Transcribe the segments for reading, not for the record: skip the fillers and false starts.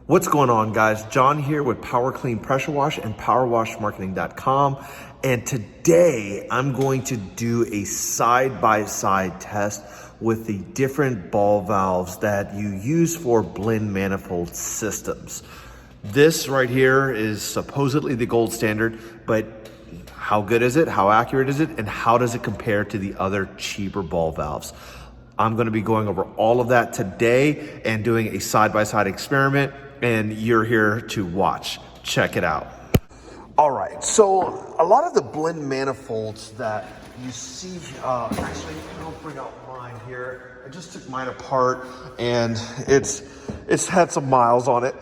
What's going on, guys? John here with Power Clean Pressure Wash and PowerWashMarketing.com. And today I'm going to do a side-by-side test with the different ball valves that you use for blend manifold systems. This right here is supposedly the gold standard, but how good is it? How accurate is it? And how does it compare to the other cheaper ball valves? I'm going to be going over all of that today and doing a side-by-side experiment, and you're here to watch. Check it out. All right, so a lot of the blend manifolds that you see, actually, I'll bring out mine here. I just took mine apart and it's had some miles on it.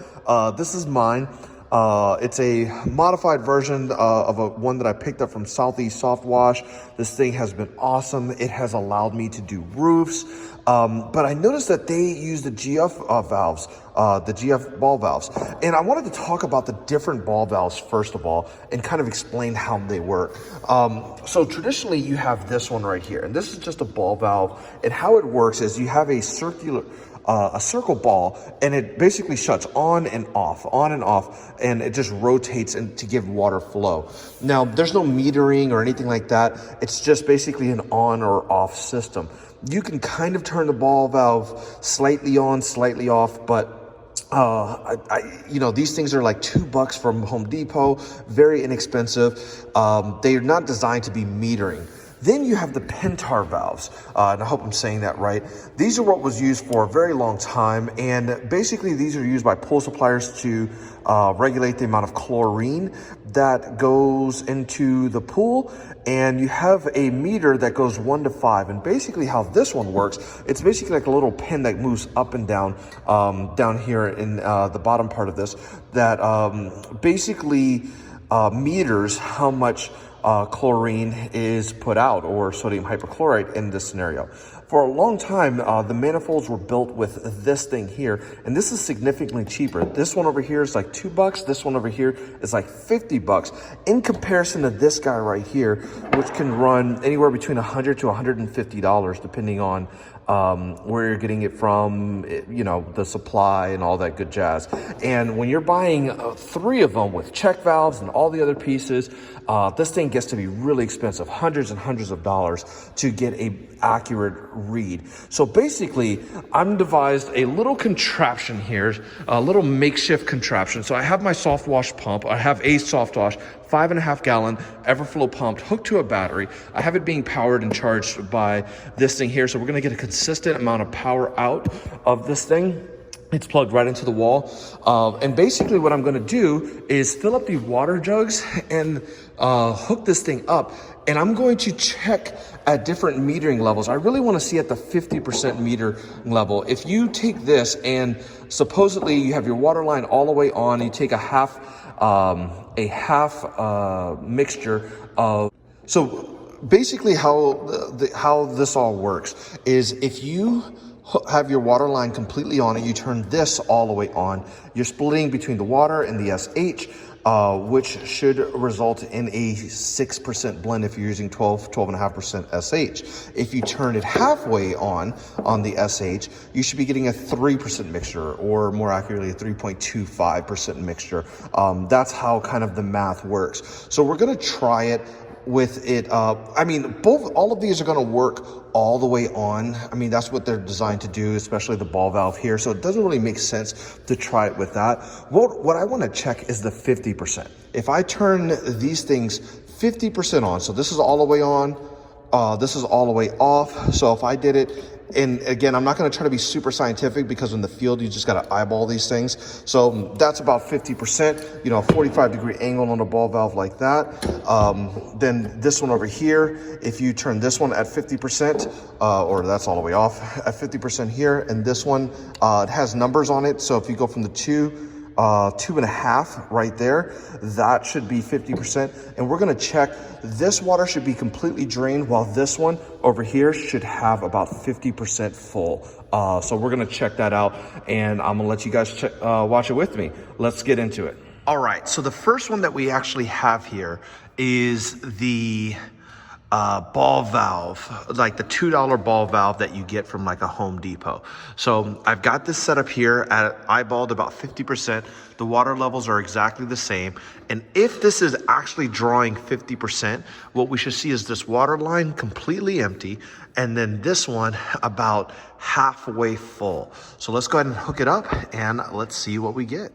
This is mine. It's a modified version of one that I picked up from Southeast Soft Wash. This thing has been awesome. It has allowed me to do roofs. But I noticed that they use the GF valves, the GF ball valves. And I wanted to talk about the different ball valves, first of all, and kind of explain how they work. So traditionally you have this one right here, and this is just a ball valve. And how it works is you have a circle ball, and it basically shuts on and off, and it just rotates to give water flow. Now, there's no metering or anything like that. It's just basically an on or off system. You can kind of turn the ball valve slightly on, slightly off, but you know, these things are like $2 from Home Depot, very inexpensive. They are not designed to be metering. Then you have the Pentair valves, and I hope I'm saying that right. These are what was used for a very long time, and basically these are used by pool suppliers to regulate the amount of chlorine that goes into the pool, and you have a meter that goes 1 to 5. And basically how this one works, it's basically like a little pin that moves up and down, down here in the bottom part of this, that basically meters how much chlorine is put out, or sodium hypochlorite in this scenario. For a long time, the manifolds were built with this thing here, and this is significantly cheaper. This one over here is like $2. This one over here is like $50 in comparison to this guy right here, which can run anywhere between $100 to $150, depending on where you're getting it from, you know, the supply and all that good jazz. And when you're buying 3 of them with check valves and all the other pieces, this thing gets to be really expensive, hundreds and hundreds of dollars to get a accurate read. So basically, I'm devised a little contraption here, a little makeshift contraption. So I have my soft wash pump. I have a soft wash 5.5 gallon Everflow pump hooked to a battery. I have it being powered and charged by this thing here. So we're going to get a consistent amount of power out of this thing. It's plugged right into the wall. And basically what I'm going to do is fill up the water jugs and hook this thing up. And I'm going to check at different metering levels. I really want to see at the 50% meter level. If you take this and supposedly you have your water line all the way on, you take a half mixture of, so basically how this all works is if you have your water line completely on and you turn this all the way on, you're splitting between the water and the SH, which should result in a 6% blend if you're using 12.5% SH. If you turn it halfway on the SH, you should be getting a 3% mixture, or more accurately, a 3.25% mixture. That's how kind of the math works. So we're going to try it with it. I mean, all of these are going to work all the way on. I mean, that's what they're designed to do, especially the ball valve here. So it doesn't really make sense to try it with that. What I want to check is the 50%. If I turn these things 50% on, so this is all the way on, this is all the way off. So if I did it, and again, I'm not going to try to be super scientific because in the field, you just got to eyeball these things. So that's about 50%, you know, a 45-degree angle on a ball valve like that. Then this one over here, if you turn this one at 50%, or that's all the way off at 50% here, and this one, it has numbers on it. So if you go from the 2.5 right there, that should be 50%. And we're going to check, this water should be completely drained, while this one over here should have about 50% full. So we're going to check that out, and I'm going to let you guys watch it with me. Let's get into it. All right, so the first one that we actually have here is the ball valve, like the $2 ball valve that you get from like a Home Depot. So I've got this set up here at eyeballed about 50%. The water levels are exactly the same. And if this is actually drawing 50%, what we should see is this water line completely empty, and then this one about halfway full. So let's go ahead and hook it up and let's see what we get.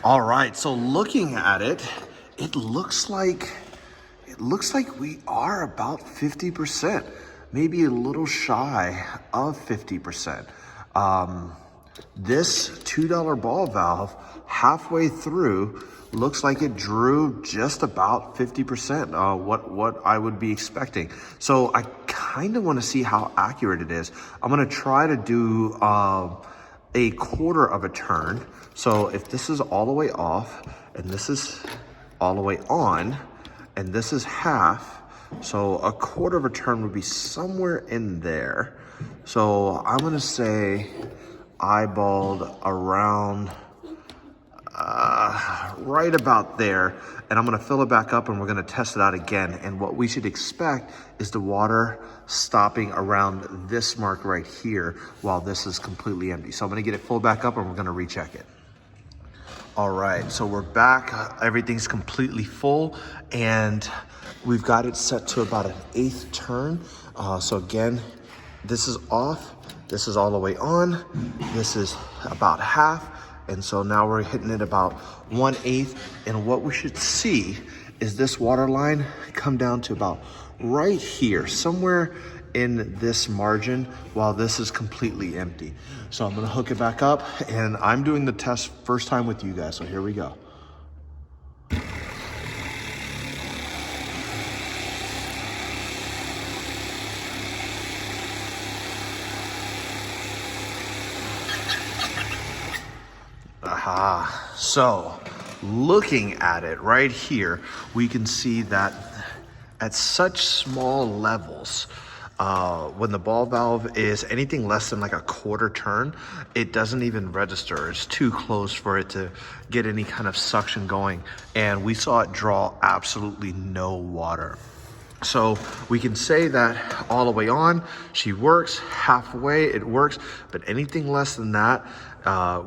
All right, so looking at it, it looks like we are about 50%, maybe a little shy of 50%. This $2 ball valve halfway through looks like it drew just about 50%, what I would be expecting. So I kind of want to see how accurate it is. I'm going to try to do a quarter of a turn. So if this is all the way off and this is all the way on and this is half, so a quarter of a turn would be somewhere in there. So I'm gonna say eyeballed around right about there, and I'm gonna fill it back up and we're gonna test it out again. And what we should expect is the water stopping around this mark right here while this is completely empty. So I'm gonna get it full back up and we're gonna recheck it. All right, so we're back. Everything's completely full and we've got it set to about an 1/8 turn. So again, this is off, this is all the way on, this is about half. And so now we're hitting it about 1/8. And what we should see is this water line come down to about right here, somewhere in this margin, while this is completely empty. So I'm gonna hook it back up and I'm doing the test first time with you guys. So here we go. Aha, so looking at it right here, we can see that at such small levels, when the ball valve is anything less than like a quarter turn, it doesn't even register. It's too close for it to get any kind of suction going. And we saw it draw absolutely no water. So we can say that all the way on, she works, halfway it works, but anything less than that,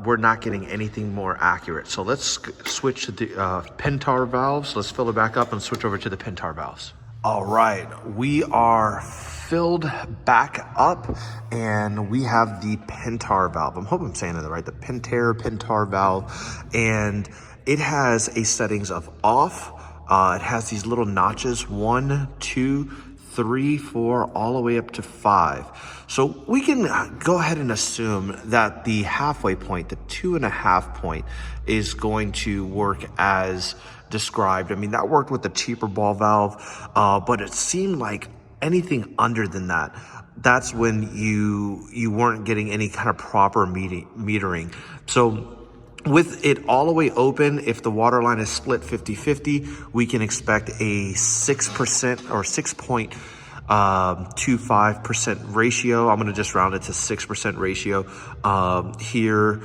we're not getting anything more accurate. So let's switch to the Pentair valves. Let's fill it back up and switch over to the Pentair valves. All right, we are filled back up and we have the Pentair valve. I hope I'm saying that right, the Pentair valve. And it has a settings of off. It has these little notches, 1, 2, 3, 4, all the way up to 5. So we can go ahead and assume that the halfway point, the 2.5 point, is going to work as described. I mean, that worked with the cheaper ball valve, but it seemed like anything under than that, that's when you weren't getting any kind of proper metering. So with it all the way open, if the water line is split 50-50, we can expect a 6% or 6.25% ratio. I'm gonna just round it to 6% ratio here.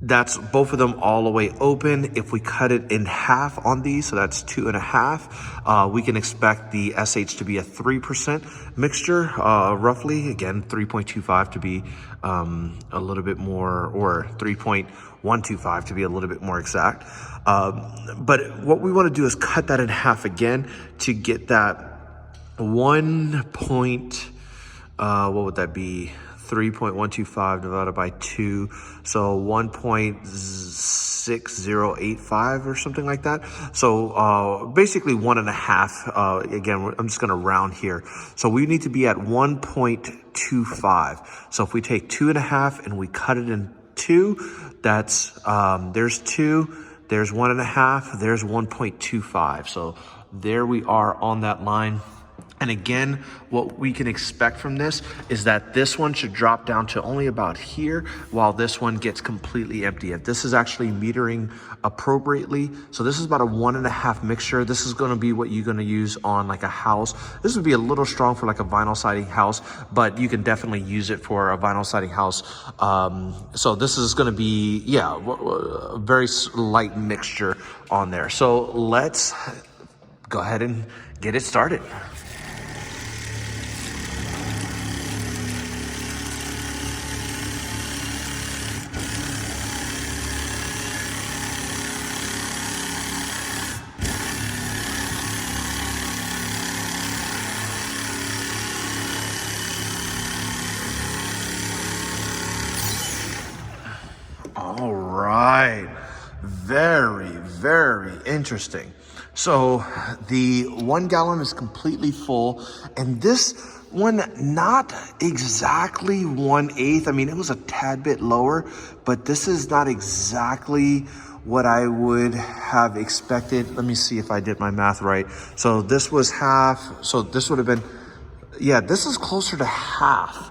That's both of them all the way open. If we cut it in half on these, so that's 2.5, we can expect the SH to be a 3% mixture, roughly. Again, 3.25 to be a little bit more, or 3.125 to be a little bit more exact. But what we want to do is cut that in half again to get that 1 point, what would that be? 3.125 divided by 2, so 1.6085 or something like that. So basically 1.5. Again, I'm just going to round here. So we need to be at 1.25. So if we take 2.5 and we cut it in 2, that's there's 2, there's 1.5, there's 1.25. So there we are on that line. And again, what we can expect from this is that this one should drop down to only about here while this one gets completely empty. If this is actually metering appropriately, so this is about a 1.5 mixture. This is gonna be what you're gonna use on like a house. This would be a little strong for like a vinyl siding house, but you can definitely use it for a vinyl siding house. So this is gonna be, yeah, a very light mixture on there. So let's go ahead and get it started. All right, very interesting. So the 1 gallon is completely full, and this one, not exactly 1/8. I mean, it was a tad bit lower, but this is not exactly what I would have expected. Let me see if I did my math right. So this was half, so this would have been, yeah, this is closer to half.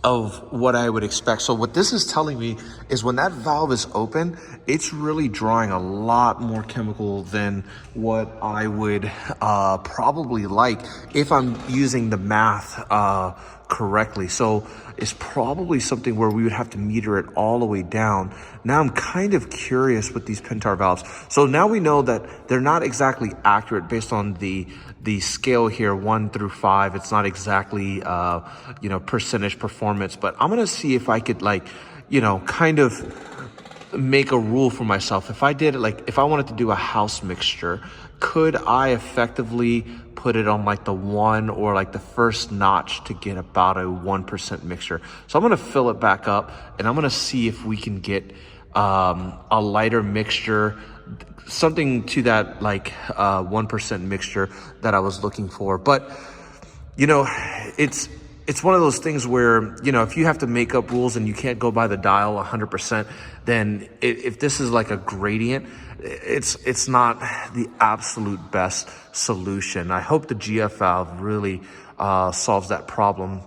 Of what I would expect. So what this is telling me is when that valve is open, it's really drawing a lot more chemical than what I would probably like if I'm using the math correctly. So it's probably something where we would have to meter it all the way down. Now I'm kind of curious with these Pentair valves. So now we know that they're not exactly accurate based on the scale here, 1 through 5. It's not exactly, percentage performance, but I'm going to see if I could kind of make a rule for myself. If I did it, if I wanted to do a house mixture, could I effectively put it on like the 1 or like the first notch to get about a 1% mixture? So I'm going to fill it back up, and I'm going to see if we can get a lighter mixture, something to that 1% mixture that I was looking for. But it's one of those things where, if you have to make up rules and you can't go by the dial 100%, then if this is like a gradient, it's not the absolute best solution. I hope the GF valve really solves that problem.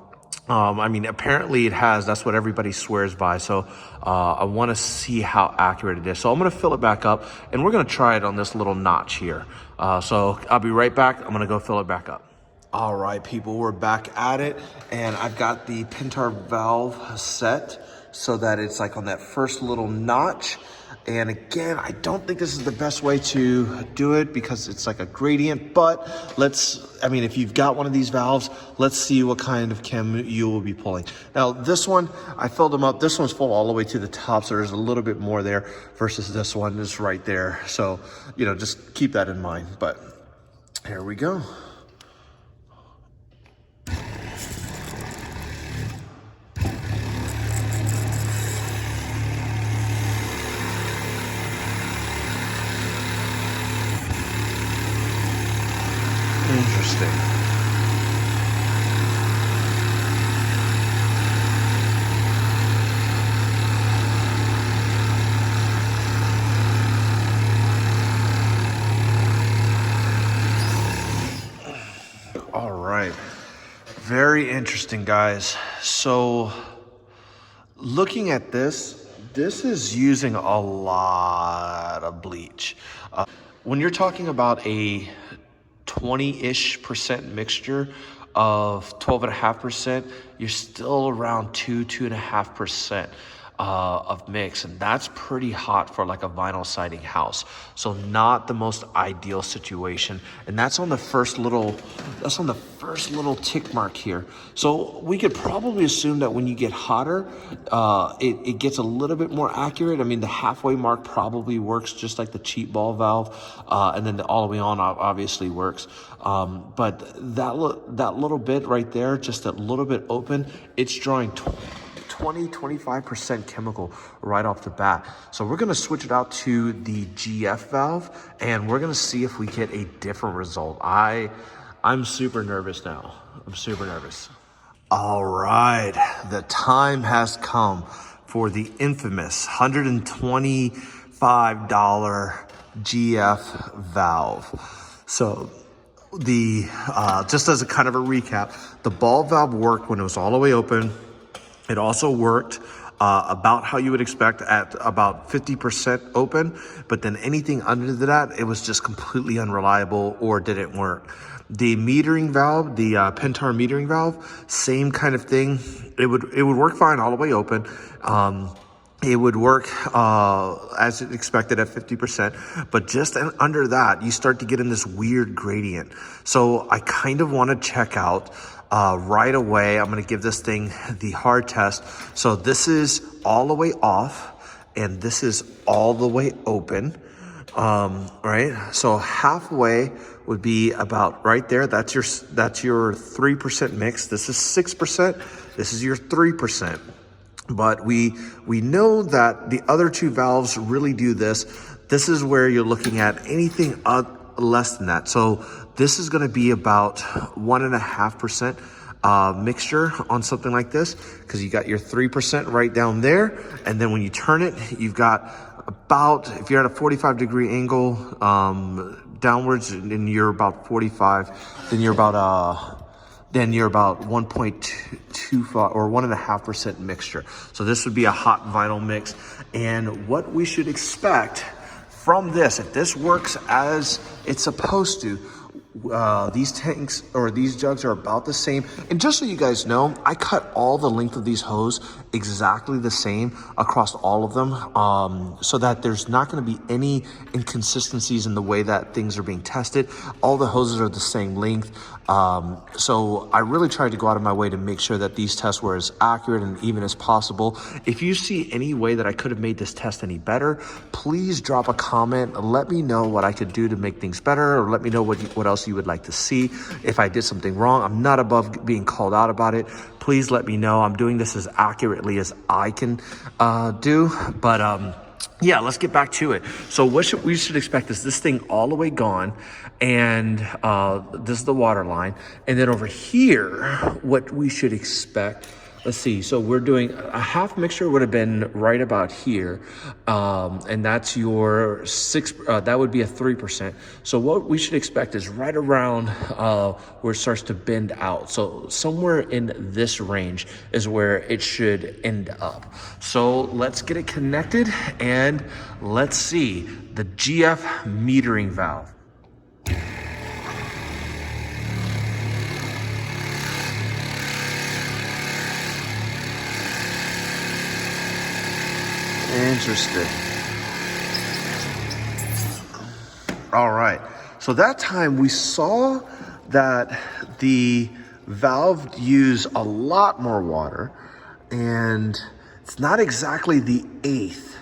I mean, apparently it has. That's what everybody swears by. So I want to see how accurate it is. So I'm going to fill it back up, and we're going to try it on this little notch here. So I'll be right back. I'm going to go fill it back up. All right, people, we're back at it, and I've got the Pentair valve set so that it's like on that first little notch. And again, I don't think this is the best way to do it because it's like a gradient, but if you've got one of these valves, let's see what kind of chem you will be pulling. Now, this one, I filled them up. This one's full all the way to the top, so there's a little bit more there versus this one is right there. So, just keep that in mind, but here we go. Interesting. All right. Very interesting, guys. So looking at this is using a lot of bleach. When you're talking about a 20-ish% mixture of 12.5%, you're still around 2.5% of mix, and that's pretty hot for like a vinyl siding house. So not the most ideal situation, and that's on the first little tick mark here. So we could probably assume that when you get hotter, it gets a little bit more accurate. I mean, the halfway mark probably works just like the cheap ball valve, and then the all the way on obviously works. But that little bit right there, just a little bit open, it's drawing 20-25% chemical right off the bat. So we're gonna switch it out to the GF valve, and we're gonna see if we get a different result. I'm super nervous now. I'm super nervous. All right, the time has come for the infamous $125 GF valve. So just as a kind of a recap, the ball valve worked when it was all the way open. It also worked about how you would expect at about 50% open, but then anything under that, it was just completely unreliable or didn't work. The metering valve, the Pentair metering valve, same kind of thing. It would work fine all the way open. It would work as expected at 50%, but just under that, you start to get in this weird gradient. So I kind of want to check out right away. I'm going to give this thing the hard test. So this is all the way off, and this is all the way open. Right? So halfway would be about right there. That's your 3% mix. This is 6%. This is your 3%. But we know that the other two valves really do this. This is where you're looking at anything less than that. So this is going to be about 1.5% mixture on something like this, because you got your 3% right down there. And then when you turn it, you've got about, if you're at a 45-degree angle downwards, and you're about 45, then you're about 1.25 or 1.5% mixture. So this would be a hot vinyl mix. And what we should expect from this, if this works as it's supposed to, these tanks or these jugs are about the same. And just so you guys know, I cut all the length of these hose exactly the same across all of them, so that there's not going to be any inconsistencies in the way that things are being tested. All the hoses are the same length. So I really tried to go out of my way to make sure that these tests were as accurate and even as possible. If you see any way that I could have made this test any better, please drop a comment. Let me know what I could do to make things better, or let me know what else you would like to see. If I did something wrong, I'm not above being called out about it. Please let me know. I'm doing this as accurately as I can do. But yeah, let's get back to it. So what we should expect is this thing all the way gone, and this is the water line. And then over here, what we should expect, let's see, so we're doing a half mixture would have been right about here. And that's your that would be a 3%. So what we should expect is right around where it starts to bend out. So somewhere in this range is where it should end up. So let's get it connected, and let's see the GF metering valve. Interesting. All right. So that time we saw that the valve used a lot more water, and it's not exactly the eighth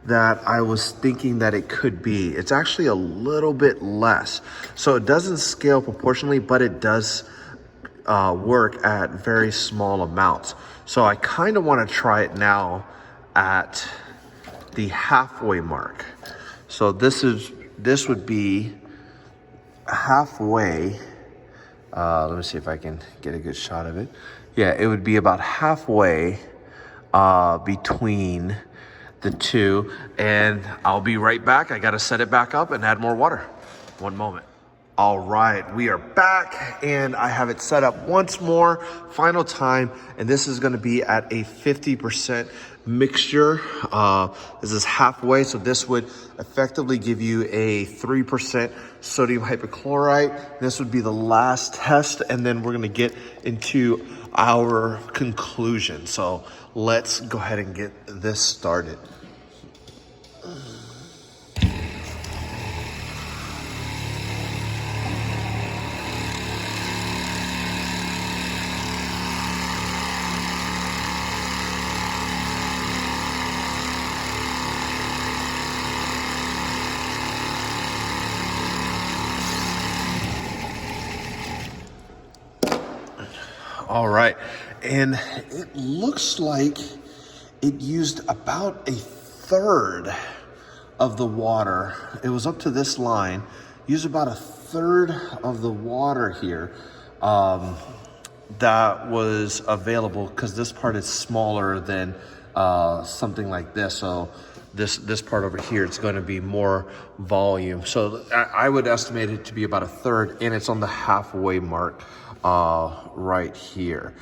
that I was thinking that it could be. It's actually a little bit less. So it doesn't scale proportionally, but it does work at very small amounts. So I kind of want to try it now at the halfway mark. So this would be halfway. Let me see if I can get a good shot of it. Yeah, it would be about halfway between the two, and I'll be right back. I got to set it back up and add more water. One moment. All right, we are back, and I have it set up once more, final time, and this is going to be at a 50% mixture. This is halfway, so this would effectively give you a 3% sodium hypochlorite. This would be the last test, and then we're going to get into our conclusion. So let's go ahead and get this started. All right, and it looks like it used about a third of the water. It was up to this line, used about a third of the water here that was available, because this part is smaller than something like this. So this part over here, it's going to be more volume. So I would estimate it to be about a third, and it's on the halfway mark right here.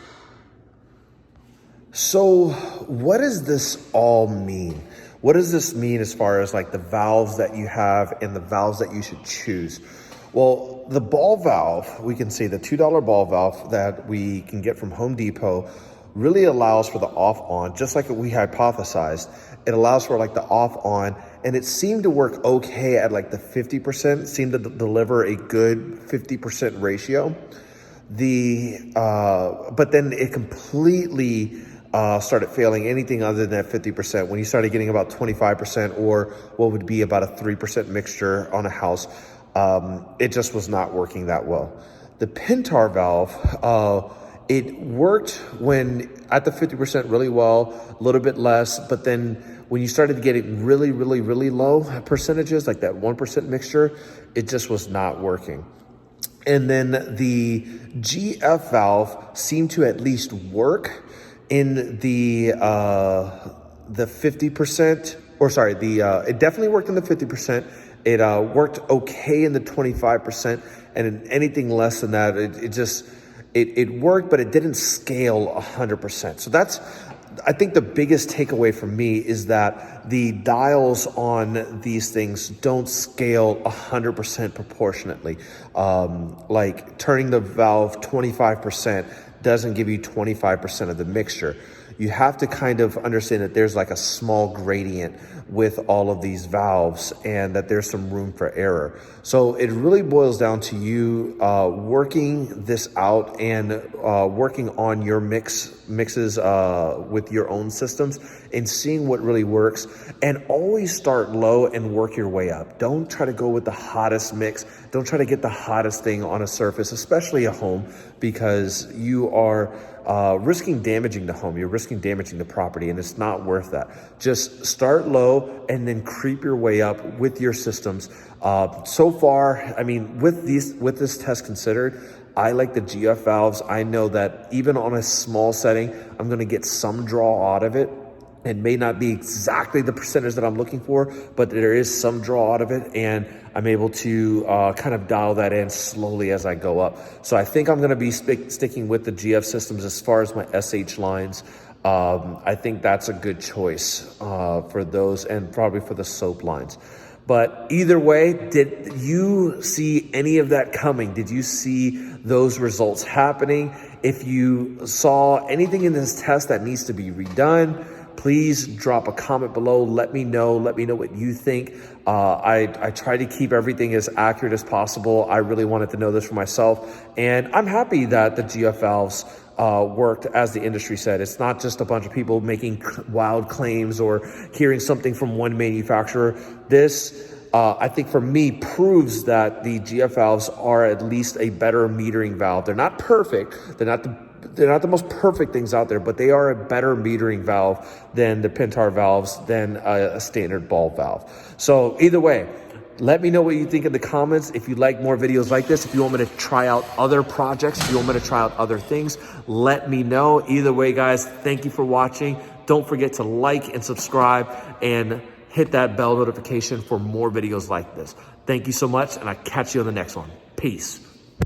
So what does this all mean? What does this mean as far as like the valves that you have and the valves that you should choose? Well, the ball valve, we can see the $2 ball valve that we can get from Home Depot really allows for the off-on, just like we hypothesized. It allows for like the off-on, and it seemed to work okay at like the 50%, it seemed to deliver a good 50% ratio. But then it completely started failing anything other than 50%. When you started getting about 25% or what would be about a 3% mixture on a house, it just was not working that well. The Pentair valve, it worked when at the 50% really well, a little bit less, but then when you started getting really, really, really low percentages, like that 1% mixture, it just was not working. And then the GF valve seemed to at least work in the 50%, or sorry, it definitely worked in the 50%. It worked okay in the 25%, and in anything less than that, it worked, but it didn't scale 100%. So that's, I think the biggest takeaway for me is that the dials on these things don't scale 100% proportionately. Like turning the valve 25% doesn't give you 25% of the mixture. You have to kind of understand that there's like a small gradient with all of these valves and that there's some room for error. So it really boils down to you working this out and working on your mixes with your own systems and seeing what really works. And always start low and work your way up. Don't try to go with the hottest mix. Don't try to get the hottest thing on a surface, especially a home, because you are risking damaging the home. You're risking damaging the property, and it's not worth that. Just start low and then creep your way up with your systems. So far, I mean, with this test considered, I like the GF valves. I know that even on a small setting, I'm going to get some draw out of it. It may not be exactly the percentage that I'm looking for, but there is some draw out of it, and I'm able to kind of dial that in slowly as I go up. So I think I'm going to be sticking with the GF systems as far as my SH lines. I think that's a good choice for those, and probably for the soap lines. But either way, did you see any of that coming? Did you see those results happening? If you saw anything in this test that needs to be redone, please drop a comment below. Let me know what you think. I try to keep everything as accurate as possible. I really wanted to know this for myself. And I'm happy that the GF valves worked as the industry said. It's not just a bunch of people making wild claims or hearing something from one manufacturer. This, I think for me, proves that the GF valves are at least a better metering valve. They're not perfect. They're not the most perfect things out there, but they are a better metering valve than the Pentair valves, than a standard ball valve. So either way, let me know what you think in the comments. If you like more videos like this, if you want me to try out other projects, if you want me to try out other things, let me know. Either way, guys, thank you for watching. Don't forget to like and subscribe and hit that bell notification for more videos like this. Thank you so much, and I'll catch you on the next one. Peace.